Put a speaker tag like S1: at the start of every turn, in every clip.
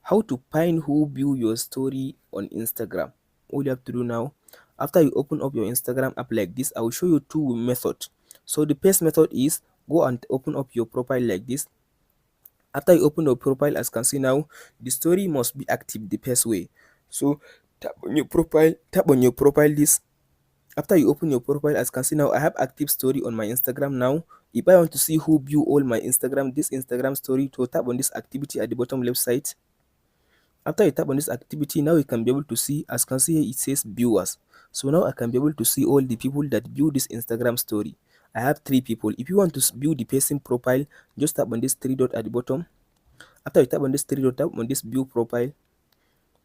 S1: How to find who view your story on Instagram. All you have to do now, after you open up your Instagram app like this, I will show you two methods. So the first method is go and open up your profile like this. After you open your profile, as you can see now, the story must be active the first way. So tap on your profile this. After you open your profile, as you can see now, I have active story on my Instagram now. If I want to see who view all my this Instagram story, to tap on this activity at the bottom left side. After you tap on this activity, now you can be able to see, as you can see here, it says viewers. So now I can be able to see all the people that view this Instagram story. I have 3 people. If you want to view the person profile, just tap on this 3 dot at the bottom. After you tap on this 3 dot, tap on this view profile.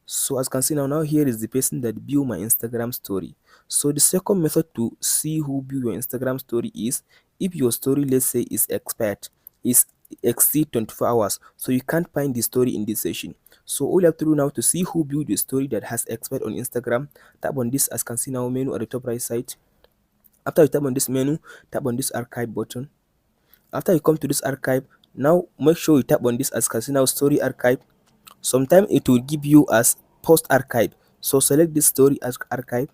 S1: So as you can see now, here is the person that view my Instagram story. So the second method to see who view your Instagram story is, if your story, let's say, is expired, is exceed 24 hours, so you can't find the story in this session. So all you have to do now to see who viewed the story that has expired on Instagram, tap on this, as you can see now, menu at the top right side. After you tap on this menu, tap on this archive button. After you come to this archive, now make sure you tap on this, as you can see now, story archive. Sometimes it will give you as post archive. So select this story as archive.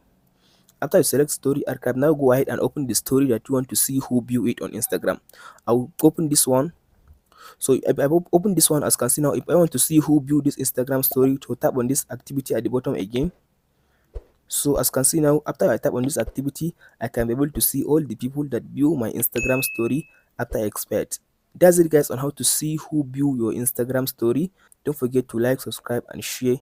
S1: After you select story archive, now go ahead and open the story that you want to see who view it on Instagram. I'll open this one. So if I open this one, as you can see now, if I want to see who view this Instagram story, to tap on this activity at the bottom again. So as you can see now, after I tap on this activity, I can be able to see all the people that view my Instagram story after I expect. That's it guys on how to see who view your Instagram story. Don't forget to like, subscribe and share.